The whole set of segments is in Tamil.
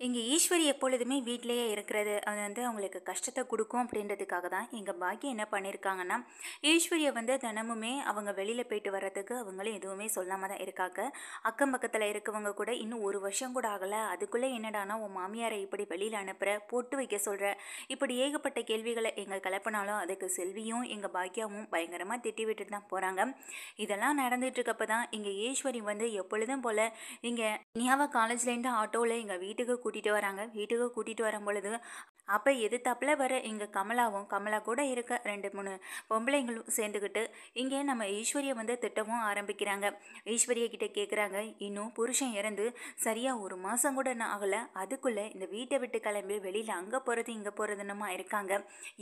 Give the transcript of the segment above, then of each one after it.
எங்க ஈஸ்வரி எப்பொழுதுமே வீட்டிலேயே இருக்கிறது அது வந்து அவங்களுக்கு கஷ்டத்தை கொடுக்கும் அப்படின்றதுக்காக தான் எங்கள் பாக்கியம் என்ன பண்ணியிருக்காங்கன்னா, ஈஸ்வரியை வந்து தினமுமே அவங்க வெளியில் போயிட்டு வர்றதுக்கு அவங்களும் எதுவுமே சொல்லாமல் தான் இருக்காங்க. அக்கம் பக்கத்தில் இருக்கவங்க கூட இன்னும் ஒரு வருஷம் கூட ஆகலை, அதுக்குள்ளே என்னடானா உன் மாமியாரை இப்படி வெளியில் அனுப்புகிற, பொட்டு வைக்க சொல்கிற, இப்படி ஏகப்பட்ட கேள்விகளை எங்கள் கிளப்பினாலும் அதுக்கு செல்வியும் எங்கள் பாக்கியாவும் பயங்கரமாக திட்டி விட்டுட்டு தான் போகிறாங்க. இதெல்லாம் நடந்துட்டு இருக்கப்ப தான் இங்கே ஈஸ்வரி வந்து எப்பொழுதும் போல் இங்கே இனியாவை காலேஜ்லேருந்து ஆட்டோவில் எங்கள் வீட்டுக்கு கூட்டிகிட்டு வராங்க. வீட்டுக்கு கூட்டிகிட்டு வரும்பொழுது அப்போ எதிர்த்தாப்புல வர எங்கள் கமலாவும் கமலா கூட இருக்க 2 3 பொம்பளைங்களும் சேர்ந்துக்கிட்டு இங்கே நம்ம ஈஸ்வரியை வந்து திட்டவும் ஆரம்பிக்கிறாங்க. ஈஸ்வரியை கிட்ட கேட்குறாங்க, இன்னும் புருஷன் இறந்து சரியாக ஒரு மாதம் கூட ஆகலை, அதுக்குள்ளே இந்த வீட்டை விட்டு கிளம்பி வெளியில் அங்கே போகிறது இங்கே போகிறதுன்னுமா இருக்காங்க.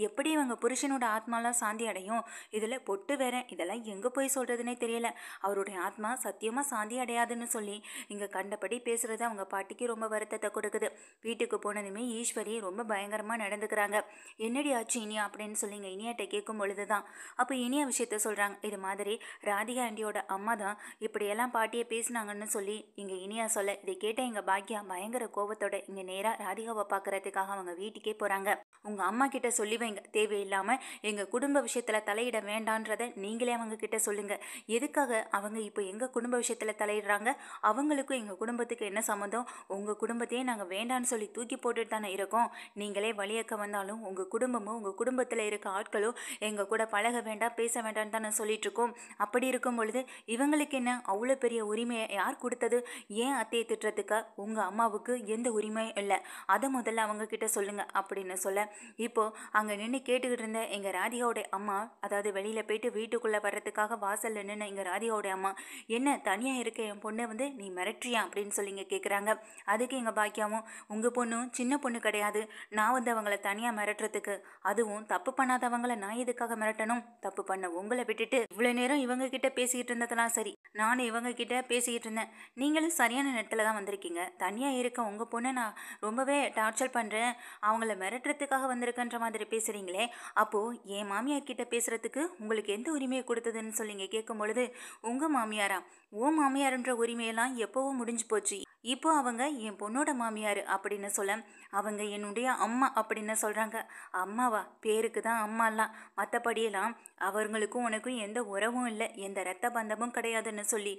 எப்படி இவங்க புருஷனோட ஆத்மாலாம் சாந்தி அடையும்? இதில் பொட்டு வேற, இதெல்லாம் எங்கே போய் சொல்கிறதுனே தெரியல. அவருடைய ஆத்மா சத்தியமாக சாந்தி அடையாதுன்னு சொல்லி இங்கே கண்டபடி பேசுகிறது அவங்க பாட்டிக்கு ரொம்ப வருத்தத்தை கொடுக்குது. வீட்டுக்கு போனதுமே ஈஸ்வரி ரொம்ப பயங்கரமாக நடந்துக்கிறாங்க. என்னடி ஆச்சு இனியா அப்படின்னு சொல்லி இங்கே இனியாட்ட கேட்கும் பொழுது தான் அப்போ இனியா விஷயத்த சொல்கிறாங்க. இது மாதிரி ராதிகா ஆண்டியோட அம்மா தான் இப்படியெல்லாம் பாட்டியை பேசினாங்கன்னு சொல்லி இங்கே இனியா சொல்ல, இதை கேட்ட எங்கள் பாக்கியா பயங்கர கோபத்தோட இங்கே நேராக ராதிகாவை பார்க்குறதுக்காக அவங்க வீட்டுக்கே போகிறாங்க. உங்கள் அம்மா கிட்ட சொல்லி வைங்க, தேவையில்லாமல் எங்கள் குடும்ப விஷயத்தில் தலையிட வேண்டான்றதை நீங்களே அவங்க கிட்ட சொல்லுங்கள். எதுக்காக அவங்க இப்போ எங்கள் குடும்ப விஷயத்தில் தலையிடுறாங்க? அவங்களுக்கும் எங்கள் குடும்பத்துக்கு என்ன சம்மந்தம்? உங்கள் குடும்பத்தையே நாங்கள் வேண்டான்னு சொல்லி தூக்கி போட்டுட்டு தானே இருக்கோம். நீங்களே வழியக்க வந்தாலும் உங்கள் குடும்பமும் உங்கள் குடும்பத்தில் இருக்க ஆட்களும் எங்கள் கூட பழக வேண்டாம், பேச வேண்டாம்னு தானே சொல்லிட்டு இருக்கோம். அப்படி இருக்கும் பொழுது இவங்களுக்கு என்ன அவ்வளோ பெரிய உரிமையை யார் கொடுத்தது? ஏன் அத்தையை திட்டுறதுக்கா உங்கள் அம்மாவுக்கு எந்த உரிமையும் இல்லை, அதை முதல்ல அவங்க கிட்ட சொல்லுங்க அப்படின்னு சொல்ல, இப்போது அங்கே நின்று கேட்டுக்கிட்டு இருந்த எங்கள் ராதிகாவுடைய அம்மா, அதாவது வெளியில் போயிட்டு வீட்டுக்குள்ளே வர்றதுக்காக வாசலில் நின்று எங்கள் ராதிகாவுடைய அம்மா, என்ன தனியாக இருக்க என் பொண்ணை வந்து நீ மிரட்டுறியா அப்படின்னு சொல்லிங்க கேட்குறாங்க. அதுக்கு எங்கள் பாக்கியாவும், உங்கள் பொண்ணும் சின்ன பொண்ணு கிடையாது, நான் வந்து அவங்கள தனியாக மிரட்டுறதுக்கு, அதுவும் தப்பு பண்ணாதவங்கள நான் எதுக்காக மிரட்டணும்? தப்பு பண்ண உங்களை விட்டுட்டு இவ்வளோ நேரம் இவங்க கிட்ட பேசிக்கிட்டு இருந்ததெல்லாம் சரி, நானும் இவங்க கிட்ட பேசிக்கிட்டு இருந்தேன், நீங்களும் சரியான நேரத்தில் தான் வந்திருக்கீங்க. தனியாக இருக்க உங்கள் பொண்ணை நான் ரொம்பவே டார்ச்சர் பண்ணுறேன், அவங்கள மிரட்டுறதுக்காக வந்திருக்கன்ற மாதிரி பேசுகிறீங்களே, அப்போது என் மாமியார் கிட்ட பேசுகிறதுக்கு உங்களுக்கு எந்த உரிமையை கொடுத்ததுன்னு சொல்லிங்க கேட்கும் பொழுது, உங்கள் மாமியாரா? ஓ மாமியார்ன்ற உரிமையெல்லாம் எப்போவும் முடிஞ்சு போச்சு, இப்போ அவங்க என் பொண்ணோட மாமியார் அப்படின்னு சொல்ல, அவங்க என்னுடைய அம்மா அப்படின்னு சொல்கிறாங்க. அம்மாவா? பேருக்கு தான் அம்மாலாம், மற்றபடியெல்லாம் அவங்களுக்கும் உனக்கும் எந்த உறவும் இல்லை, எந்த இரத்த பந்தமும் கிடையாதுன்னு சொல்லி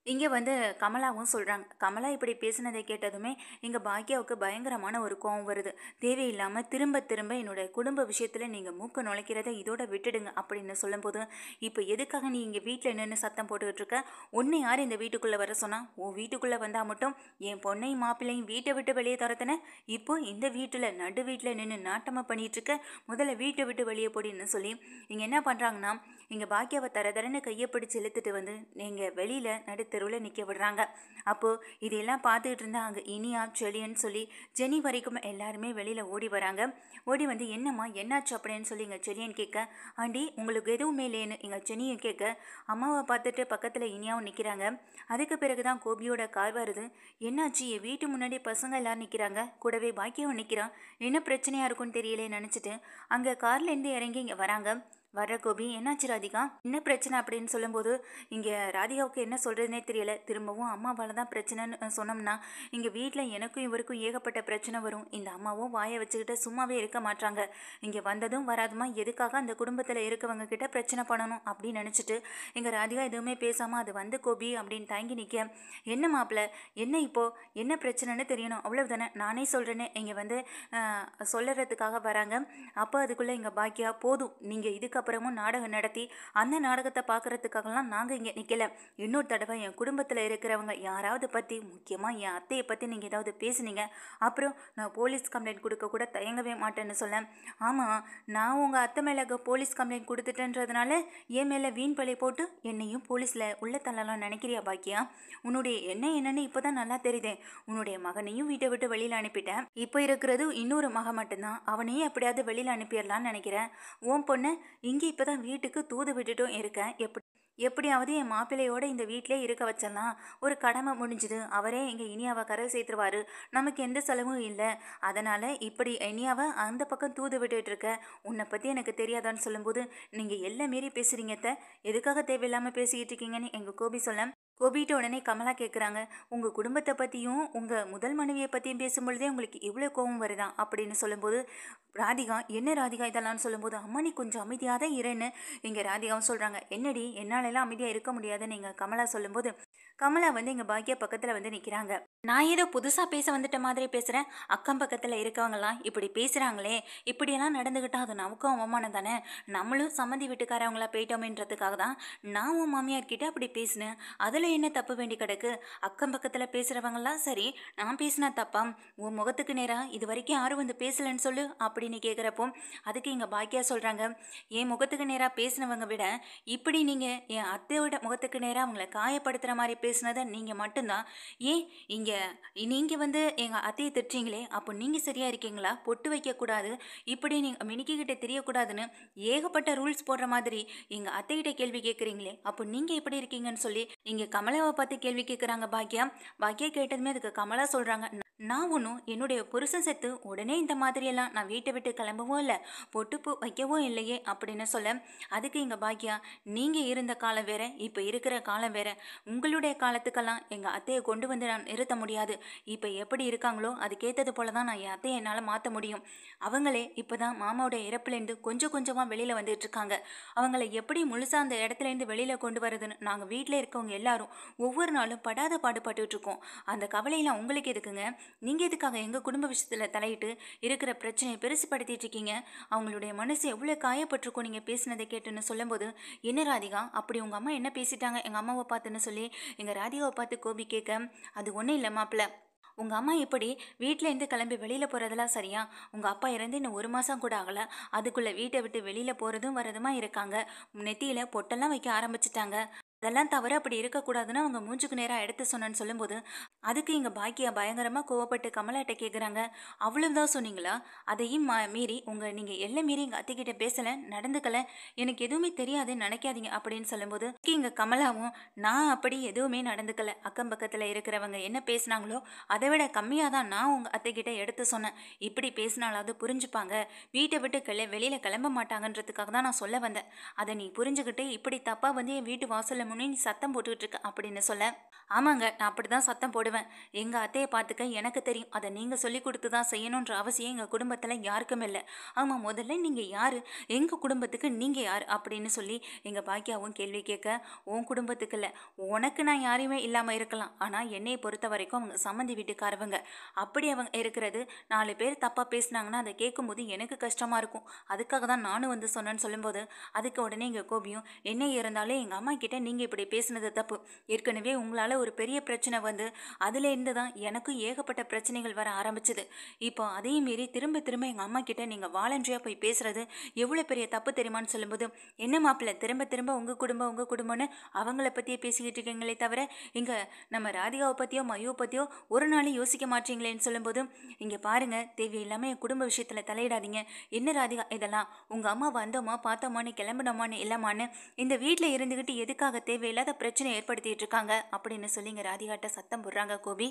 இங்கே வந்து கமலாவும் சொல்கிறாங்க. கமலா இப்படி பேசினதை கேட்டதுமே எங்கள் பாக்கியாவுக்கு பயங்கரமான ஒரு கோவம் வருது. தேவையில்லாமல் திரும்ப திரும்ப என்னோட குடும்ப விஷயத்தில் நீங்கள் மூக்கு நுழைக்கிறத இதோட விட்டுடுங்க அப்படின்னு சொல்லும்போது, இப்போ எதுக்காக நீ இங்கே வீட்டில் நின்று சத்தம் போட்டுக்கிட்டு இருக்க? உன்னை யார் இந்த வீட்டுக்குள்ளே வர சொன்னா? உன் வீட்டுக்குள்ளே வந்தால் மட்டும் என் பொண்ணையும் மாப்பிள்ளையும் வீட்டை விட்டு வெளியே துரத்துன, இப்போ இந்த வீட்டில் நடு வீட்டில் நின்று நாட்டமாக பண்ணிகிட்டு இருக்க, முதல்ல வீட்டை விட்டு வெளியே போடின்னு சொல்லி இங்கே என்ன பண்ணுறாங்கன்னா, இங்கே பாக்கியாவை தரன்னு கையை பிடிச்சி இழுத்துட்டு வந்து நீங்கள் வெளியில் நடுத்தருவில் நிற்க விடுறாங்க. அப்போது இதையெல்லாம் பார்த்துக்கிட்டு இருந்தால் அங்கே இனியா செலியன்னு சொல்லி ஜெனி வரைக்கும் எல்லாருமே வெளியில் ஓடி வராங்க. ஓடி வந்து என்னம்மா என்னாச்சு அப்படின்னு சொல்லி எங்கள் செலியன் கேட்க, ஆண்டி உங்களுக்கு எதுவுமே இல்லைன்னு எங்கள் செனியும் கேட்க, அம்மாவை பார்த்துட்டு பக்கத்தில் இனியாவும் நிற்கிறாங்க. அதுக்கு பிறகு தான் கோபியோட கார் வருது. என்னாச்சு? என் வீட்டு முன்னாடி பசங்க எல்லோரும் நிற்கிறாங்க, கூடவே பாக்கியாவும் நிற்கிறான், என்ன பிரச்சனையாக இருக்குன்னு தெரியலே நினச்சிட்டு அங்கே கார்லேருந்து இறங்கி இங்கே வராங்க. வர்ற கோபி, என்னாச்சு ராதிகா, என்ன பிரச்சனை அப்படின்னு சொல்லும்போது, இங்கே ராதிகாவுக்கு என்ன சொல்கிறதுனே தெரியல. திரும்பவும் அம்மாவால் தான் பிரச்சனைன்னு சொன்னோம்னா இங்கே வீட்டில் எனக்கும் இவருக்கும் ஏகப்பட்ட பிரச்சனை வரும். இந்த அம்மாவும் வாயை வச்சுக்கிட்டு சும்மாவே இருக்க மாட்டாங்க. இங்கே வந்ததும் வராதுமா எதுக்காக அந்த குடும்பத்தில் இருக்கவங்க கிட்ட பிரச்சனை பண்ணணும் அப்படின்னு நினச்சிட்டு எங்கள் ராதிகா எதுவுமே பேசாமல் அது வந்து கோபி அப்படின்னு தாங்கி நிற்க, என்ன மாப்பிள்ள, என்ன இப்போது என்ன பிரச்சனைன்னு தெரியணும் அவ்வளவுதானே, நானே சொல்கிறேன்னு இங்கே வந்து சொல்லுறதுக்காக வராங்க. அப்போ அதுக்குள்ளே எங்கள் பாக்கியா, போதும், நீங்கள் இதுக்கப்புறமும் நாடகம் நடத்தி அந்த நாடகத்தை பார்க்குறதுக்காகலாம் நாங்கள் இங்கே நிற்கல. இன்னொரு தடவை என் குடும்பத்தில் இருக்கிறவங்க யாராவது பற்றி, முக்கியமாக என் அத்தையை பற்றி நீங்கள் ஏதாவது பேசுனீங்க, அப்புறம் நான் போலீஸ் கம்ப்ளைண்ட் கொடுக்க கூட தயங்கவே மாட்டேன்னு சொல்ல, ஆமாம், நான் உங்கள் அத்தை மேலே போலீஸ் கம்ப்ளைண்ட் கொடுத்துட்டேன்றதுனால என் மேலே வீண் பழி போட்டு என்னையும் போலீஸில் உள்ள தள்ளலாம் நினைக்கிறியா பாக்கியா? உன்னுடைய என்னன்னு இப்போ தான் நல்லா தெரியுதே. உன்னுடைய மகனையும் வீட்டை விட்டு வெளியில் அனுப்பிட்டேன், இப்போ இருக்கிறது இன்னொரு மகன் மட்டும்தான், அவனையும் எப்படியாவது வெளியில் அனுப்பிடலான்னு நினைக்கிறேன். உன் பொண்ணு இங்கே இப்போ தான் வீட்டுக்கு தூது விட்டுட்டும் இருக்கேன், எப்படியாவது என் மாப்பிள்ளையோட இந்த வீட்டிலே இருக்க வச்சிடலாம், ஒரு கடமை முடிஞ்சுது, அவரே எங்கள் இனியாவை கரை சேர்த்துருவார், நமக்கு எந்த செலவும் இல்லை, அதனால் இப்படி இனியாவை அந்த பக்கம் தூது விட்டுட்டு இருக்க, உன்னை பற்றி எனக்கு தெரியாதான்னு சொல்லும்போது, நீங்கள் எல்லாம் மீறி பேசுகிறீங்க, எதுக்காக தேவையில்லாமல் பேசிக்கிட்டு இருக்கீங்கன்னு எங்கள் கோபி சொல்ல, கோபிட்ட உடனே கமலா கேட்குறாங்க, உங்கள் குடும்பத்தை பற்றியும் உங்கள் முதல் மனைவியை பற்றியும் பேசும்பொழுதே உங்களுக்கு இவ்வளோ கோபம் வருதா அப்படின்னு சொல்லும்போது ராதிகா, என்ன ராதிகா இதெல்லாம் சொல்லும்போது, அம்மா நீ கொஞ்சம் அமைதியாக தான் இருன்னு இங்கே ராதிகாவும் சொல்கிறாங்க. என்னடி என்னாலெல்லாம் அமைதியாக இருக்க முடியாதுன்னு நீங்கள் கமலா சொல்லும்போது கமலா வந்து எங்கள் பாக்கியா பக்கத்தில் வந்து நிற்கிறாங்க. நான் ஏதோ புதுசாக பேச வந்துட்ட மாதிரி பேசுகிறேன், அக்கம் பக்கத்தில் இருக்கவங்கலாம் இப்படி பேசுகிறாங்களே, இப்படியெல்லாம் நடந்துக்கிட்டால் அது நமக்கும் அவமானம் தானே, நம்மளும் சம்மந்தி வீட்டுக்காரவங்களா போயிட்டோமேன்றதுக்காக தான் நான் உன் மாமியார்கிட்ட அப்படி பேசினேன், அதில் என்ன தப்பு வேண்டி கிடக்கு, அக்கம் பக்கத்தில் பேசுகிறவங்களாம் சரி, நான் பேசினா தப்பா, உன் முகத்துக்கு நேராக இது வரைக்கும் யாரும் வந்து பேசலன்னு சொல்லு அப்படின்னு கேட்குறப்போ அதுக்கு எங்கள் பாக்கியா சொல்கிறாங்க, என் முகத்துக்கு நேராக பேசினவங்க விட இப்படி நீங்கள் என் அத்தையோட முகத்துக்கு நேராக அவங்கள காயப்படுத்துகிற மாதிரி பேசுனதை நீங்கள் மட்டும்தான், ஏன் இங்கே நீங்கள் வந்து எங்கள் அத்தையை திட்டுறீங்களே, அப்போ நீங்கள் சரியாக இருக்கீங்களா, பொட்டு வைக்கக்கூடாது, இப்படி நீங்கள் மினிக்கிட்ட தெரியக்கூடாதுன்னு ஏகப்பட்ட ரூல்ஸ் போடுற மாதிரி எங்கள் அத்தைகிட்ட கேள்வி கேட்குறீங்களே, அப்போ நீங்கள் எப்படி இருக்கீங்கன்னு சொல்லி இங்கே கமலாவை பார்த்து கேள்வி கேட்குறாங்க பாக்கியா. பாக்கியா கேட்டதுமே அதுக்கு கமலா சொல்கிறாங்க, நான் ஒன்றும் என்னுடைய புருஷன் செத்து உடனே இந்த மாதிரியெல்லாம் நான் வீட்டை விட்டு கிளம்பவும் இல்லை, பொட்டுப்பு வைக்கவும் இல்லையே அப்படின்னு சொல்ல அதுக்கு எங்கள் பாக்கியா, நீங்கள் இருந்த காலம் வேற, இப்போ இருக்கிற காலம் வேற, உங்களுடைய காலத்துக்கெல்லாம் எங்கள் அத்தையை கொண்டு வந்து நான் நிறுத்த முடியாது, இப்போ எப்படி இருக்காங்களோ அதுக்கேற்றது போல தான் நான் என் அத்தையை என்னால் மாற்ற முடியும், அவங்களே இப்போ தான் மாமாவோட இறப்புலேருந்து கொஞ்சம் கொஞ்சமாக வெளியில் வந்துட்டு இருக்காங்க, அவங்கள எப்படி முழுசாக அந்த இடத்துலேருந்து வெளியில் கொண்டு வரதுன்னு நாங்கள் வீட்டில் இருக்கவங்க எல்லாரும் ஒவ்வொரு நாளும் படாத பாடுபட்டுருக்கோம், அந்த கவலையெல்லாம் உங்களுக்கு எதுக்குங்க, நீங்கள் எதுக்காக எங்கள் குடும்ப விஷயத்தில் தலையிட்டு இருக்கிற பிரச்சனையை பெருசுப்படுத்திட்டு இருக்கீங்க, அவங்களுடைய மனசு எவ்வளோ காயப்பட்டிருக்கோம் நீங்கள் பேசினதை கேட்டுன்னு சொல்லும்போது, என்ன ராதிகா அப்படி உங்கள் அம்மா என்ன பேசிட்டாங்க எங்கள் அம்மாவை பார்த்துன்னு சொல்லி எங்கள் ராதிகாவை பார்த்து கோபி கேட்க, அது ஒன்றும் இல்லை மாப்பிள்ள, உங்கள் அம்மா இப்படி வீட்டிலேருந்து கிளம்பி வெளியில் போகிறதெல்லாம் சரியா, உங்கள் அப்பா இறந்து இன்னும் 1 மாதம் கூட ஆகலை, அதுக்குள்ளே வீட்டை விட்டு வெளியில் போகிறதும் வரதுமா இருக்காங்க, நெத்தியில் பொட்டெல்லாம் வைக்க ஆரம்பிச்சிட்டாங்க, அதெல்லாம் தவிர அப்படி இருக்கக்கூடாதுன்னு அவங்க மூஞ்சுக்கு நேராக எடுத்து சொன்னேன்னு சொல்லும்போது அதுக்கு எங்கள் பாக்கியா பயங்கரமாக கோவப்பட்டு கமலாட்ட கேட்குறாங்க, அவ்வளவுதான் சொன்னீங்களா, அதையும் மீறி நீங்கள் எல்லை மீறி எங்கள் அத்தைக்கிட்ட பேசலை நடந்துக்கலை, எனக்கு எதுவுமே தெரியாதுன்னு நினைக்காதீங்க அப்படின்னு சொல்லும்போது இங்கே கமலாவும், நான் அப்படி எதுவுமே நடந்துக்கலை, அக்கம் பக்கத்தில் இருக்கிறவங்க என்ன பேசுனாங்களோ அதை விட கம்மியாக தான் நான் உங்கள் அத்தைக்கிட்ட எடுத்து சொன்னேன், இப்படி பேசினாலாவது புரிஞ்சுப்பாங்க, வீட்டை விட்டு வெளியில் கிளம்ப மாட்டாங்கன்றதுக்காக தான் நான் சொல்ல வந்தேன், அதை நீ புரிஞ்சுக்கிட்டு இப்படி தப்பாக வந்து என் வீட்டு வாசலில் முன்னே நீ சத்தம் போட்டுக்கிட்டு இருக்க அப்படின்னு சொல்ல, ஆமாங்க நான் அப்படி தான் சத்தம் போடுவேன், எங்கள் அத்தையை பார்த்துக்க எனக்கு தெரியும், அதை நீங்கள் சொல்லி கொடுத்து தான் செய்யணுன்ற அவசியம் எங்கள் குடும்பத்தில் யாருக்கும் இல்லை, ஆமாம் முதல்ல நீங்கள் யார், எங்கள் குடும்பத்துக்கு நீங்கள் யார் அப்படின்னு சொல்லி எங்கள் பாக்கியாவும் கேள்வி கேட்க, உன் குடும்பத்துக்கு இல்லை, உனக்கு நான் யாரையுமே இல்லாமல் இருக்கலாம், ஆனால் என்னையை பொறுத்த வரைக்கும் அவங்க சம்மந்தி வீட்டுக்காரவங்க, அப்படி அவங்க இருக்கிறது 4 பேர் தப்பாக பேசினாங்கன்னா அதை கேட்கும்போது எனக்கு கஷ்டமாக இருக்கும், அதுக்காக தான் நானும் வந்து சொன்னேன்னு சொல்லும்போது அதுக்கு உடனே எங்கள் கோபியும், என்ன இருந்தாலும் எங்கள் அம்மா கிட்ட நீங்கள் இப்படி பேசுனது தப்பு, ஏற்கனவே உங்களால் ஒரு பெரிய பிரச்சனை வந்து அதுலேருந்து தான் எனக்கும் ஏகப்பட்ட பிரச்சனைகள் வர ஆரம்பிச்சுது, இப்போ அதையும் மீறி திரும்ப திரும்ப எங்கள் அம்மா கிட்ட நீங்கள் வாலண்டரியாக போய் பேசுறது எவ்வளோ பெரிய தப்பு தெரியுமான்னு சொல்லும்போது, என்ன மாப்பிள்ள திரும்ப திரும்ப உங்கள் குடும்பம்னு அவங்கள பற்றியே பேசிக்கிட்டு இருக்கீங்களே தவிர இங்கே நம்ம ராதிகாவை பற்றியோ மயுவை பற்றியோ ஒரு நாளும் யோசிக்க மாட்டீங்களேன்னு சொல்லும்போது, இங்கே பாருங்கள் தேவையில்லாமல் என் குடும்ப விஷயத்தில் தலையிடாதீங்க, என்ன ராதிகா இதெல்லாம், உங்கள் அம்மா வந்தோமா பார்த்தோமான்னு கிளம்பினோமான்னு இல்லைமான்னு இந்த வீட்டில் இருந்துக்கிட்டு எதுக்காக தேவையில்லாத பிரச்சனை ஏற்படுத்திட்டு இருக்காங்க அப்படின்னு சொல்லி இங்கே ராதிகாட்ட சத்தம் போடுறாங்க கோபி.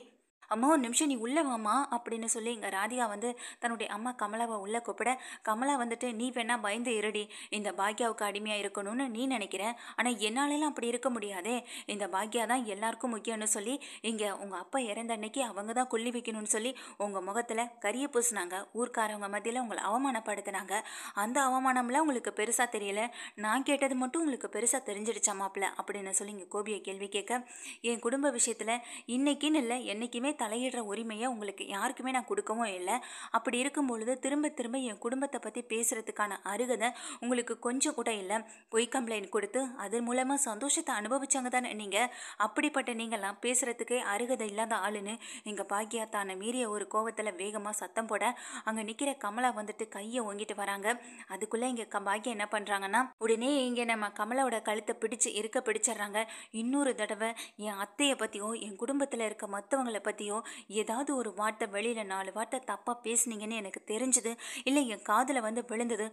அம்மா ஒரு நிமிஷம் நீ உள்ளே வாமா அப்படின்னு சொல்லி இங்கே ராதிகா வந்து தன்னுடைய அம்மா கமலாவை உள்ளே கூப்பிட, கமலா வந்துட்டு நீ வேணா பயந்து இருடி, இந்த பாக்யாவுக்கு அடிமையாக இருக்கணும்னு நீ நினைக்கிற, ஆனால் என்னாலெல்லாம் அப்படி இருக்க முடியாதே, இந்த பாக்யா தான் எல்லாருக்கும் முக்கியம்னு சொல்லி இங்கே உங்கள் அப்பா இறந்த அன்னைக்கு அவங்க தான் கொல்லி வைக்கணும்னு சொல்லி உங்கள் முகத்தில் கரிய பூசினாங்க, ஊர்க்காரவங்க மத்தியில் உங்களை அவமானப்படுத்தினாங்க, அந்த அவமானம்லாம் உங்களுக்கு பெருசாக தெரியல, நான் கேட்டது மட்டும் உங்களுக்கு பெருசாக தெரிஞ்சிடுச்சா மாப்பிள்ள அப்படின்னு சொல்லி இங்கே கோபியை கேள்வி கேட்க, என் குடும்ப விஷயத்தில் இன்னைக்குன்னு இல்லை என்றைக்குமே தலையிடுற உரிமையை உங்களுக்கு யாருக்குமே நான் கொடுக்கவும் இல்லை, அப்படி இருக்கும் பொழுது திரும்ப திரும்ப என் குடும்பத்தை பற்றி பேசுகிறதுக்கான அருகதை உங்களுக்கு கொஞ்சம் கூட இல்லை, பொய் கம்ப்ளைண்ட் கொடுத்து அது மூலமாக சந்தோஷத்தை அனுபவிச்சாங்க தானே நீங்கள், அப்படிப்பட்ட நீங்களாம் பேசுகிறதுக்கே அருகதை இல்லாத ஆளுன்னு எங்கள் பாக்கியா தானே மீறிய ஒரு கோவத்தில் வேகமாக சத்தம் போட அங்கே நிற்கிற கமலா வந்துட்டு கையை ஓங்கிட்டு வராங்க, அதுக்குள்ளே இங்கே பாக்கியா என்ன பண்ணுறாங்கன்னா உடனே இங்கே நம்ம கமலாவோட கழுத்தை பிடிச்சிடுறாங்க, இன்னொரு தடவை என் அத்தையை பற்றியோ என் குடும்பத்தில் இருக்க மற்றவங்களை பற்றியோ எங்கேயோ ஏதாவது ஒரு வார்த்தை வெளியில் 4 வார்த்தை தப்பாக பேசுனீங்கன்னு எனக்கு தெரிஞ்சுது, இல்லை என் காதில் வந்து விழுந்தது.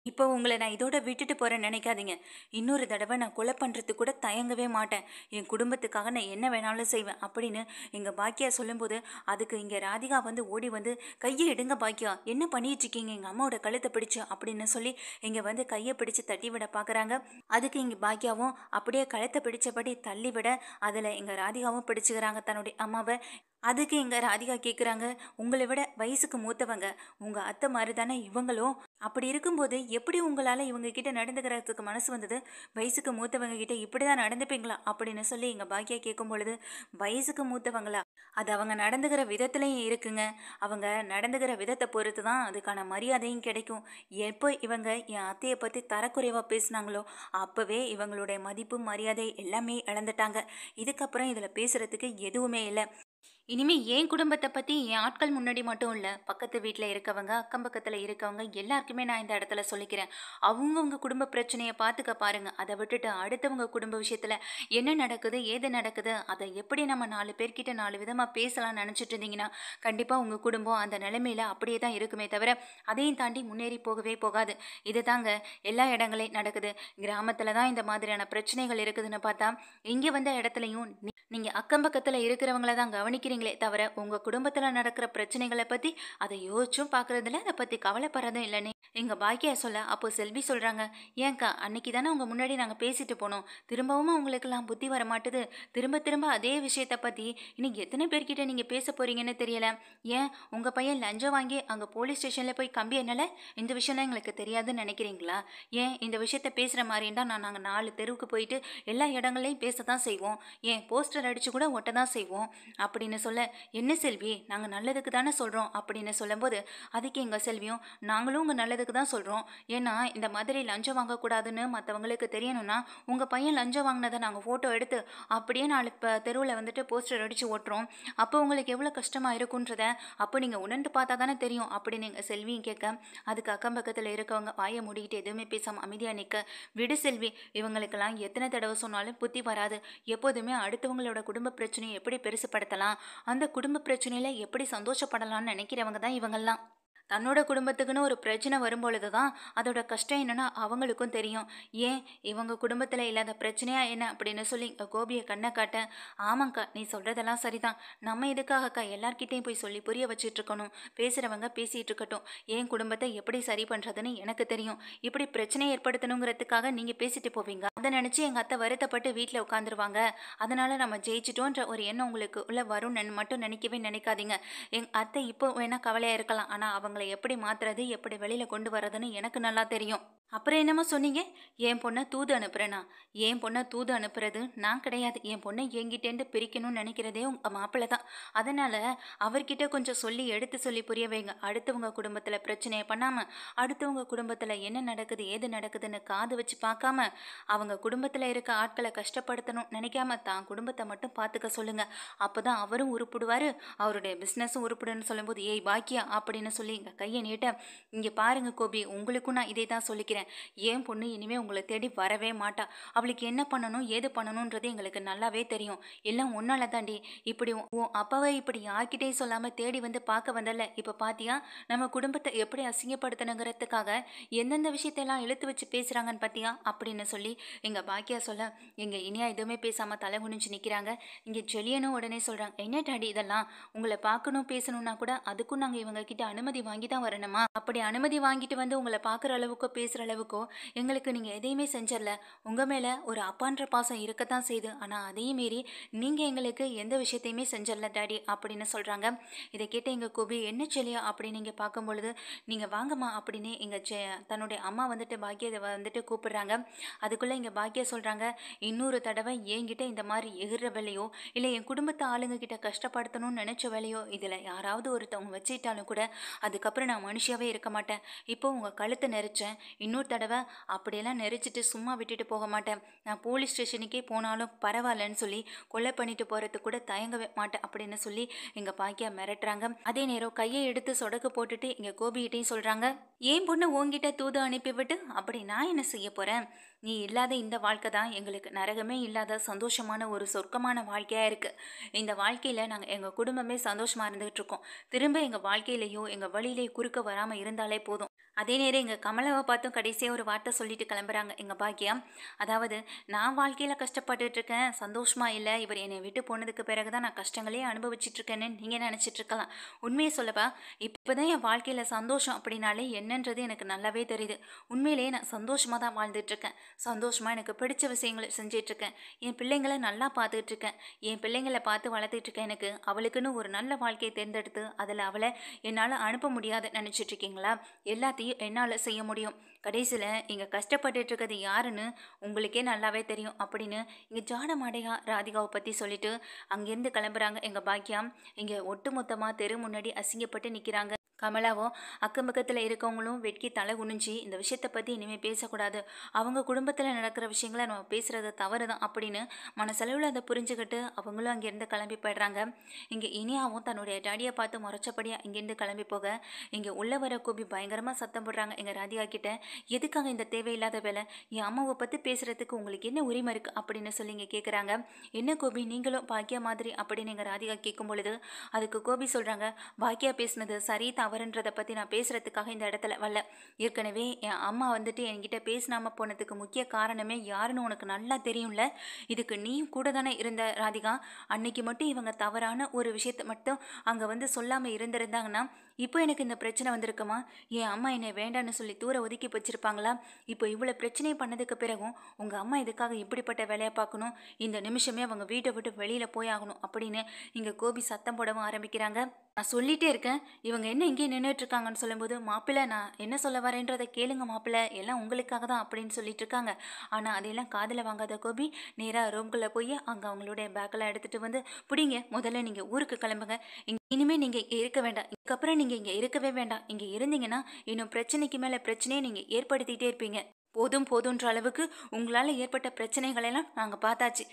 இப்போ உங்களை நான் இதோட விட்டுட்டு போகிறேன்னு நினைக்காதீங்க. இன்னொரு தடவை நான் கொலை பண்ணுறதுக்கு கூட தயங்கவே மாட்டேன். என் குடும்பத்துக்காக நான் என்ன வேணாலும் செய்வேன் அப்படின்னு எங்கள் பாக்கியா சொல்லும்போது, அதுக்கு இங்கே ராதிகா வந்து ஓடி வந்து, கையை எடுங்க பாக்கியா, என்ன பண்ணிட்டு இருக்கீங்க எங்கள் அம்மாவோட கழுத்தை பிடிச்சு அப்படின்னு சொல்லி இங்கே வந்து கையை பிடிச்சு தட்டி விட பார்க்குறாங்க. அதுக்கு இங்கே பாக்கியாவும் அப்படியே கழுத்தை பிடிச்சபடி தள்ளி விட, அதில் எங்கள் ராதிகாவும் பிடிச்சுக்கிறாங்க தன்னுடைய அம்மாவை. அதுக்கு எங்க ராதிகா கேட்குறாங்க, உங்களை விட வயசுக்கு மூத்தவங்க, உங்கள் அத்தை மாதிரி தானே இவங்களும். அப்படி இருக்கும்போது எப்படி உங்களால் இவங்க கிட்ட நடந்துக்கிறதுக்கு மனசு வந்தது? வயசுக்கு மூத்தவங்க கிட்ட இப்படி தான் நடந்துப்பீங்களா அப்படின்னு சொல்லி எங்கள் பாக்கியா கேட்கும் பொழுது, வயசுக்கு மூத்தவங்களா? அது அவங்க நடந்துக்கிற விதத்துலையும் இருக்குங்க. அவங்க நடந்துக்கிற விதத்தை பொறுத்து தான் அதுக்கான மரியாதையும் கிடைக்கும். எப்போ இவங்க என் அத்தையை பற்றி தரக்குறைவாக பேசினாங்களோ அப்போவே இவங்களுடைய மதிப்பு மரியாதை எல்லாமே இழந்துட்டாங்க. இதுக்கப்புறம் இதில் பேசுகிறதுக்கு எதுவுமே இல்லை. இனிமே என் குடும்பத்தை பற்றி என் ஆட்கள் முன்னாடி மட்டும் இல்லை, பக்கத்து வீட்டில் இருக்கவங்க, அக்கம் பக்கத்தில் இருக்கவங்க எல்லாருக்குமே நான் இந்த இடத்துல சொல்லிக்கிறேன். அவங்கவுங்க குடும்ப பிரச்சனையை பார்த்துக்க பாருங்க. அதை விட்டுட்டு அடுத்தவங்க குடும்ப விஷயத்தில் என்ன நடக்குது ஏது நடக்குது அதை எப்படி நம்ம 4 பேர்கிட்ட 4 விதமாக பேசலாம்னு நினச்சிட்டு இருந்தீங்கன்னா கண்டிப்பாக உங்கள் குடும்பம் அந்த நிலைமையில் அப்படியே தான் இருக்குமே தவிர அதையும் தாண்டி முன்னேறி போகவே போகாது. இது தாங்க எல்லா இடங்களையும் நடக்குது. கிராமத்தில் தான் இந்த மாதிரியான பிரச்சனைகள் இருக்குதுன்னு பார்த்தா இங்கே வந்த இடத்துலையும் நீங்கள் அக்கம் பக்கத்தில் இருக்கிறவங்கள தான் கவனிக்கிறீங்களே தவிர உங்கள் குடும்பத்தில் நடக்கிற பிரச்சனைகளை பற்றி அதை யோசிச்சும் பார்க்குறதில்ல, அதை பற்றி கவலைப்படுறதும் இல்லைன்னு எங்கள் பாக்கியா சொல்ல, அப்போ செல்வி சொல்கிறாங்க, ஏன்க்கா அன்னைக்கு தானே உங்கள் முன்னாடி நாங்கள் பேசிட்டு போனோம், திரும்பவும் உங்களுக்கெல்லாம் புத்தி வர மாட்டுது, திரும்ப திரும்ப அதே விஷயத்தை பற்றி இன்னைக்கு எத்தனை பேர்கிட்ட நீங்கள் பேச போகிறீங்கன்னு தெரியல. ஏன் உங்கள் பையன் லஞ்சம் வாங்கி அங்கே போலீஸ் ஸ்டேஷனில் போய் கம்பி என்னால இந்த விஷயம்லாம் எங்களுக்கு தெரியாதுன்னு நினைக்கிறீங்களா? ஏன் இந்த விஷயத்த பேசுகிற மாதிரி இருந்தால் நாங்கள் 4 தெருவுக்கு போயிட்டு எல்லா இடங்களையும் பேச தான் செய்வோம், ஏன் போஸ்டர் அடித்து கூட ஒட்ட தான் செய்வோம் அப்படின்னு சொல்ல, என்ன செல்வி நாங்கள் நல்லதுக்கு தானே சொல்கிறோம் அப்படின்னு சொல்லும்போது, அதுக்கு எங்கள் செல்வியும், நாங்களும் உங்கள் நல்லதுக்கு தான் சொல்கிறோம், ஏன்னா இந்த மாதிரி லஞ்சம் வாங்கக்கூடாதுன்னு மற்றவங்களுக்கு தெரியணும்னா உங்கள் பையன் லஞ்சம் வாங்கினதை நாங்கள் ஃபோட்டோ எடுத்து அப்படியே 4 தெருவில் வந்துட்டு போஸ்டர் அடித்து ஓட்டுறோம், அப்போ உங்களுக்கு எவ்வளோ கஷ்டமாக இருக்குன்றத அப்போ நீங்கள் உணர்ந்து பார்த்தா தானே தெரியும் அப்படின்னு எங்கள் செல்வியும் கேட்க, அதுக்கு அக்கம் பக்கத்தில் இருக்கவங்க வாயை மூடிக்கிட்டு எதுவுமே பேசாமல் அமைதியாக நிற்க, விடு செல்வி, இவங்களுக்கெல்லாம் எத்தனை தடவை சொன்னாலும் புத்தி வராது. எப்போதுமே அடுத்தவங்களோட குடும்ப பிரச்சனையை எப்படி பெருசுப்படுத்தலாம், அந்த குடும்ப பிரச்சனையில எப்படி சந்தோஷப்படலாம்னு நினைக்கிறவங்க தான் இவங்கெல்லாம். தன்னோட குடும்பத்துக்குன்னு ஒரு பிரச்சனை வரும்பொழுது தான் அதோட கஷ்டம் என்னன்னா அவங்களுக்கும் தெரியும். ஏன் இவங்க குடும்பத்தில் இல்லாத பிரச்சனையா என்ன அப்படின்னு சொல்லி கோபியை கண்ணை காட்ட, ஆமாங்க்கா நீ சொல்கிறதெல்லாம் சரிதான், நம்ம எதுக்காகக்கா எல்லார்கிட்டையும் போய் சொல்லி புரிய வச்சுட்டு இருக்கணும், பேசுகிறவங்க பேசிகிட்டு இருக்கட்டும், என் குடும்பத்தை எப்படி சரி பண்ணுறதுன்னு எனக்கு தெரியும், இப்படி பிரச்சனை ஏற்படுத்தணுங்கிறதுக்காக நீங்கள் பேசிட்டு போவீங்க, அதை நினச்சி எங்கள் அத்தை வருத்தப்பட்டு வீட்டில் உட்காந்துருவாங்க, அதனால் நம்ம ஜெயிச்சிட்டோன்ற ஒரு எண்ணம் உங்களுக்கு உள்ள வரும்னு மட்டும் நினைக்கவே நினைக்காதீங்க. எங்கள் அத்தை இப்போ வேணால் கவலையாக இருக்கலாம், ஆனால் அவங்களை எப்படி மாத்துறது எப்படி வெளியில் கொண்டு வர்றதுன்னு எனக்கு நல்லா தெரியும். அப்புறம் என்னம்மா சொன்னீங்க, என் பொண்ணை தூது அனுப்புகிறேன்னா? என் பொண்ணை தூது அனுப்புறது நான் கிடையாது, என் பொண்ணை என்கிட்டேருந்து பிரிக்கணும்னு நினைக்கிறதே உங்கள் மாப்பிள்ளை தான். அதனால் அவர்கிட்ட கொஞ்சம் சொல்லி எடுத்து சொல்லி புரிய வைங்க. அடுத்தவங்க குடும்பத்தில் பிரச்சனையை பண்ணாமல், அடுத்தவங்க குடும்பத்தில் என்ன நடக்குது ஏது நடக்குதுன்னு காது வச்சு பார்க்காம, அவங்க குடும்பத்தில் இருக்க ஆட்களை கஷ்டப்படுத்தணும் நினைக்காம தான் குடும்பத்தை மட்டும் பார்த்துக்க சொல்லுங்கள். அப்போ தான் அவரும் உருப்பிடுவார், அவருடைய பிஸ்னஸும் உருப்பிடுன்னு சொல்லும்போது, ஏய் பாக்கியா அப்படின்னு சொல்லி எங்கள் கையை நீட்ட, இங்கே பாருங்க கோபி, உங்களுக்கும் நான் இதை தான் சொல்லிக்கிறேன், என் பொண்ணு இனிமேல் உங்களை தேடி வரவே மாட்டா, அவளுக்கு என்ன பண்ணணும் ஏது பண்ணணுன்றது எங்களுக்கு நல்லாவே தெரியும், எல்லாம் ஒன்னால தாண்டி, இப்படி உன் அப்பாவை இப்படி யார்கிட்டையும் சொல்லாமல் தேடி வந்து பார்க்க வந்தல, இப்போ பாத்தியா நம்ம குடும்பத்தை எப்படி அசிங்கப்படுத்தணுங்கிறதுக்காக எந்தெந்த விஷயத்தெல்லாம் இழுத்து வச்சு பேசுகிறாங்கன்னு பார்த்தியா அப்படின்னு சொல்லி எங்கள் பாக்கியா சொல்ல, எங்கள் இனியா எதுவுமே பேசாமல் தலை குனிஞ்சு நிற்கிறாங்க. இங்கே ஜெலியனும் உடனே சொல்கிறாங்க, என்ன டாடி இதெல்லாம், உங்களை பார்க்கணும் பேசணும்னா கூட அதுக்கும் நாங்கள் இவங்க கிட்ட அனுமதி வாங்கி தான் வரணுமா? அப்படி அனுமதி வாங்கிட்டு வந்து உங்களை பார்க்குற அளவுக்கோ பேசுகிற அளவுக்கோ எங்களுக்கு நீங்கள் எதையுமே செஞ்சிடல, உங்கள் மேலே ஒரு அப்பான்ற பாசம் இருக்கத்தான் செய்யுது, ஆனால் அதையும் மீறி நீங்கள் எங்களுக்கு எந்த விஷயத்தையுமே செஞ்சிடல டாடி அப்படின்னு சொல்கிறாங்க. இதை கேட்ட எங்கள் கோபி, என்ன செல்லியா அப்படின்னு நீங்கள் பார்க்கும் பொழுது, நீங்கள் வாங்கம்மா அப்படின்னு எங்கள் தன்னுடைய அம்மா வந்துட்டு பாக்கியதை வந்துட்டு கூப்பிடுறாங்க. அதுக்குள்ளே எங்கள் பாக்கியா சொல்கிறாங்க, இன்னொரு தடவை என்கிட்ட இந்த மாதிரி எகிற வேலையோ இல்லை என் குடும்பத்தை ஆளுங்க கிட்ட கஷ்டப்படுத்தணும்னு நினச்ச வேலையோ இதில் யாராவது ஒருத்தவங்க வச்சுட்டாலும் கூட அதுக்கப்புறம் நான் மனுஷியாவே இருக்க மாட்டேன். இப்போ உங்கள் கழுத்தை நெரிச்சேன், இன்னும் இன்னொரு தடவை அப்படியெல்லாம் நெரிச்சிட்டு சும்மா விட்டுட்டு போக மாட்டேன். நான் போலீஸ் ஸ்டேஷனுக்கே போனாலும் பரவாயில்லன்னு சொல்லி கொலை பண்ணிட்டு போகிறதுக்கு கூட தயங்கவே மாட்டேன் அப்படின்னு சொல்லி எங்கள் பாக்கியா மிரட்டுறாங்க. அதே நேரம் கையை எடுத்து சொடக்கு போட்டுட்டு எங்கள் கோபிகிட்டையும் சொல்கிறாங்க, ஏன் பொண்ணு உங்ககிட்ட தூது அனுப்பிவிட்டு அப்படி நான் என்ன செய்ய போகிறேன்? நீ இல்லாத இந்த வாழ்க்கை தான் எங்களுக்கு நரகமே இல்லாத சந்தோஷமான ஒரு சொர்க்கமான வாழ்க்கையாக இருக்குது. இந்த வாழ்க்கையில் நாங்கள் எங்கள் குடும்பமே சந்தோஷமாக இருந்துகிட்டு இருக்கோம். திரும்ப எங்கள் வாழ்க்கையிலையோ எங்கள் வழியிலேயோ குறுக்க வராமல் இருந்தாலே போதும். அதே நேரம் எங்கள் கமலாவை பார்த்தும் கடைசியாக ஒரு வார்த்தை சொல்லிட்டு கிளம்புறாங்க எங்கள் பாக்கியா. அதாவது, நான் வாழ்க்கையில் கஷ்டப்பட்டுட்டு இருக்கேன், சந்தோஷமாக இல்லை, இவர் என்னை விட்டு போனதுக்கு பிறகு தான் நான் கஷ்டங்களே அனுபவிச்சுட்டு இருக்கேன்னு நீங்கள் நினச்சிட்டு இருக்கலாம். உண்மையை சொல்லப்பா, இப்போ தான் என் வாழ்க்கையில் சந்தோஷம் அப்படின்னாலே என்னன்றது எனக்கு நல்லாவே தெரியுது. உண்மையிலேயே நான் சந்தோஷமாக தான் வாழ்ந்துட்டுருக்கேன். சந்தோஷமாக எனக்கு பிடிச்ச விஷயங்களை செஞ்சிட்ருக்கேன். என் பிள்ளைங்களை நல்லா பார்த்துட்ருக்கேன். என் பிள்ளைங்களை பார்த்து வளர்த்துட்ருக்கேன். எனக்கு அவளுக்குன்னு ஒரு நல்ல வாழ்க்கையை தேர்ந்தெடுத்து அதில் அவளை என்னால் அனுப்ப முடியாது நினச்சிட்ருக்கீங்களா? எல்லாத்தையும் என்னால் செய்ய முடியும். கடைசியில் இங்கே கஷ்டப்பட்டுட்டு இருக்கிறது யாருன்னு உங்களுக்கே நல்லாவே தெரியும் அப்படின்னு இங்கே ஜாடமாடையா ராதிகாவை பற்றி சொல்லிட்டு அங்கேருந்து கிளம்புறாங்க எங்கள் பாக்கியா. இங்கே ஒட்டுமொத்தமாக தெரு முன்னாடி அசிங்கப்பட்டு நிற்கிறாங்க. கமலாவும் அக்கம் பக்கத்தில் இருக்கவங்களும் வெட்கி தலை குனிஞ்சி இந்த விஷயத்தை பற்றி இனிமேல் பேசக்கூடாது, அவங்க குடும்பத்தில் நடக்கிற விஷயங்களை நம்ம பேசுகிறது தவறு தான் அப்படின்னு மனசளவில் அதை புரிஞ்சுக்கிட்டு அவங்களும் அங்கேருந்து கிளம்பி போயிடுறாங்க. இங்கே இனியாவும் தன்னுடைய டாடியை பார்த்து முறைச்சபடியாக இங்கேருந்து கிளம்பி போக இங்கே உள்ள வர கோபி பயங்கரமாக சத்தம் போடுறாங்க எங்கள் ராதிகா கிட்ட, எதுக்காக இந்த தேவையில்லாத வேலை? என் அம்மாவை பற்றி பேசுகிறதுக்கு உங்களுக்கு என்ன உரிமை இருக்குது அப்படின்னு சொல்லி இங்கே கேட்குறாங்க. என்ன கோபி, நீங்களும் பாக்கியா மாதிரி அப்படின்னு எங்கள் ராதிகா கேட்கும் பொழுது அதுக்கு கோபி சொல்கிறாங்க, பாக்கியா பேசுனது சரி தவறுன்றதை பற்றி நான் பேசுகிறதுக்காக இந்த இடத்துல வரல. ஏற்கனவே என் அம்மா வந்துட்டு என்கிட்ட பேசினாமல் போனதுக்கு முக்கிய காரணமே யாருன்னு உனக்கு நல்லா தெரியும்ல. இதுக்கு நீயும் கூட தானே இருந்த ராதிகா. அன்னைக்கு மட்டும் இவங்க தவறான ஒரு விஷயத்தை மட்டும் அங்கே வந்து சொல்லாமல் இருந்திருந்தாங்கன்னா இப்போ எனக்கு இந்த பிரச்சனை வந்திருக்குமா? என் அம்மா என்னை வேண்டான்னு சொல்லி தூர ஒதுக்கி வச்சிருப்பாங்களா? இப்போ இவ்வளோ பிரச்சனையை பண்ணதுக்கு பிறகும் உங்கள் அம்மா இதுக்காக இப்படிப்பட்ட வேலையை பார்க்கணும், இந்த நிமிஷமே அவங்க வீட்டை விட்டு வெளியில் போய் ஆகணும் அப்படின்னு இங்கே கோபி சத்தம் போடவும் ஆரம்பிக்கிறாங்க. நான் சொல்லிகிட்டே இருக்கேன், இவங்க என்ன இங்கே நின்றுட்டுருக்காங்கன்னு சொல்லும்போது, மாப்பிள்ளை நான் என்ன சொல்ல வரேன்றதை கேளுங்க மாப்பிள்ளை, எல்லாம் உங்களுக்காக தான் அப்படின்னு சொல்லிட்டு இருக்காங்க. ஆனால் அதையெல்லாம் காதில் வாங்காத கோபி நேராக ரூம்குள்ளே போய் அங்கே அவங்களுடைய பேக்கெல்லாம் எடுத்துகிட்டு வந்து, பிடிங்க, முதல்ல நீங்கள் ஊருக்கு கிளம்புங்க, இனிமேல் நீங்கள் இங்கே இருக்க வேண்டாம், இதுக்கப்புறம் நீங்கள் இங்கே இருக்கவே வேண்டாம், இங்கே இருந்தீங்கன்னா இன்னும் பிரச்சனைக்கு மேலே பிரச்சனையை நீங்கள் ஏற்படுத்திகிட்டே இருப்பீங்க. போதும் போதுன்ற அளவுக்கு உங்களால் ஏற்பட்ட பிரச்சனைகளெல்லாம் நாங்கள் பார்த்தாச்சு.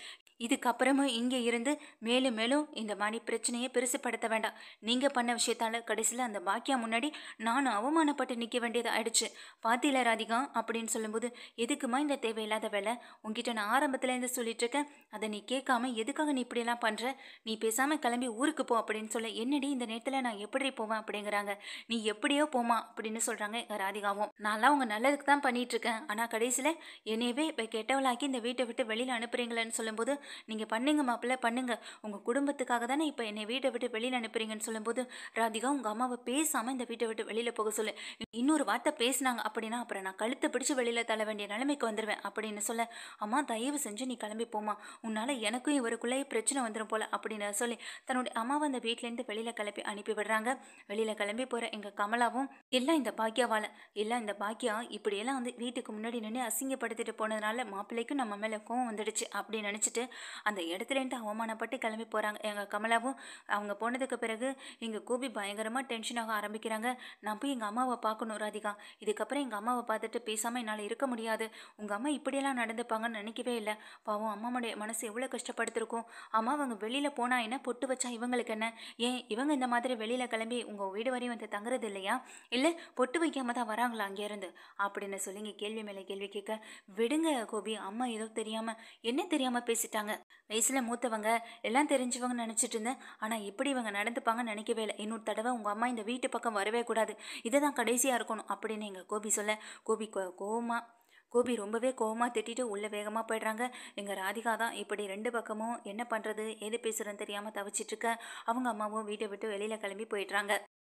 இதுக்கப்புறமும் இங்கே இருந்து மேலும் மேலும் இந்த மாதிரி பிரச்சனையை பெருசுப்படுத்த வேண்டாம். நீங்கள் பண்ண விஷயத்தால் கடைசியில் அந்த பாக்கியா முன்னாடி நானும் அவமானப்பட்டு நிற்க வேண்டியது ஆயிடுச்சு. பாத்தியில ராதிகா அப்படின்னு சொல்லும்போது, எதுக்குமா இந்த தேவையில்லாத வேலை? உங்ககிட்ட நான் ஆரம்பத்துலேருந்து சொல்லிட்டு இருக்கேன், அதை நீ கேட்காம எதுக்காக நீ இப்படியெல்லாம் பண்ணுற? நீ பேசாமல் கிளம்பி ஊருக்கு போ அப்படின்னு சொல்ல, என்னடி இந்த நேரத்தில் நான் எப்படி போவேன் அப்படிங்கிறாங்க. நீ எப்படியோ போமா அப்படின்னு சொல்கிறாங்க ராதிகாவும். நான்லாம் உங்கள் நல்லதுக்கு தான் பண்ணிட்டு இருக்கேன், ஆனால் கடைசியில் என்னையவே இப்போ கெட்டவளாக்கி இந்த வீட்டை விட்டு வெளியில் அனுப்புறீங்களேன்னு சொல்லும்போது, நீங்கள் பண்ணுங்க மாப்பிள்ளை பண்ணுங்க, உங்கள் குடும்பத்துக்காக தானே இப்போ என்னை வீட்டை விட்டு வெளியில் அனுப்புறீங்கன்னு சொல்லும்போது, ராதிகா உங்கள் அம்மாவை பேசாமல் இந்த வீட்டை விட்டு வெளியில் போக சொல்லு, இன்னொரு வார்த்தை பேசினாங்க அப்படின்னா அப்புறம் நான் கழுத்தை பிடிச்சி வெளியில் தள்ள வேண்டிய நிலைமைக்கு வந்துடுவேன் அப்படின்னு சொல்ல, அம்மா தயவு செஞ்சு நீ கிளம்பி போமா, உன்னால் எனக்கும் இவருக்குள்ளேயே பிரச்சனை வந்துடும் போல அப்படின்னு சொல்லி தன்னுடைய அம்மாவை அந்த வீட்டிலேருந்து வெளியில் கிளப்பி அனுப்பி விடுறாங்க. வெளியில் கிளம்பி போகிற எங்கள் கமலாவும், எல்லாம் இந்த பாக்கியாவால், எல்லாம் இந்த பாக்கியா இப்படியெல்லாம் வந்து வீட்டுக்கு முன்னாடி நின்று அசிங்கப்படுத்திட்டு போனதுனால மாப்பிள்ளைக்கும் நம்ம மேலே கோவம் வந்துடுச்சு அப்படின்னு நினச்சிட்டு அந்த இடத்துலேருந்து அவமானப்பட்டு கிளம்பி போகிறாங்க எங்கள் கமலாவும். அவங்க போனதுக்கு பிறகு எங்கள் கோபி பயங்கரமாக டென்ஷனாக ஆரம்பிக்கிறாங்க. நான் போய் எங்கள் அம்மாவை பார்க்கணும் ராதிகா, இதுக்கப்புறம் எங்கள் அம்மாவை பார்த்துட்டு பேசாமல் என்னால் இருக்க முடியாது. உங்கள் அம்மா இப்படியெல்லாம் நடந்துப்பாங்கன்னு நினைக்கவே இல்லை. பாவம் அம்மாவுடைய மனசு எவ்வளோ கஷ்டப்படுத்திருக்கும். அம்மா அவங்க வெளியில் போனால் என்ன, பொட்டு வச்சா இவங்களுக்கு என்ன? ஏன் இவங்க இந்த மாதிரி வெளியில் கிளம்பி உங்கள் வீடு வரையும் வந்து தங்குறது இல்லையா? இல்லை பொட்டு வைக்காம தான் வராங்களா அங்கேருந்து அப்படின்னு சொல்லிங்க கேள்வி மேலே கேள்வி கேட்க, விடுங்க கோபி, அம்மா ஏதோ தெரியாமல் என்ன தெரியாமல் பேசிட்டாங்க. வயசில் மூத்தவங்க எல்லாம் தெரிஞ்சவங்கன்னு நினச்சிட்டு இருந்தேன், ஆனால் இப்படி இவங்க நடந்துப்பாங்கன்னு நினைக்கவே இல்லை. இன்னொரு தடவை உங்கள் அம்மா இந்த வீட்டு பக்கம் வரவே கூடாது, இதை தான் கடைசியாக இருக்கணும் அப்படின்னு எங்கள் கோபி சொல்ல, கோபி ரொம்பவே கோவமாக திட்டிட்டு உள்ளே வேகமாக போய்ட்றாங்க. எங்கள் ராதிகா தான் இப்படி ரெண்டு பக்கமும் என்ன பண்ணுறது ஏது பேசுகிறேன்னு தெரியாமல் தவிச்சிட்ருக்க அவங்க அம்மாவும் வீட்டை விட்டு வெளியில் கிளம்பி போயிடுறாங்க.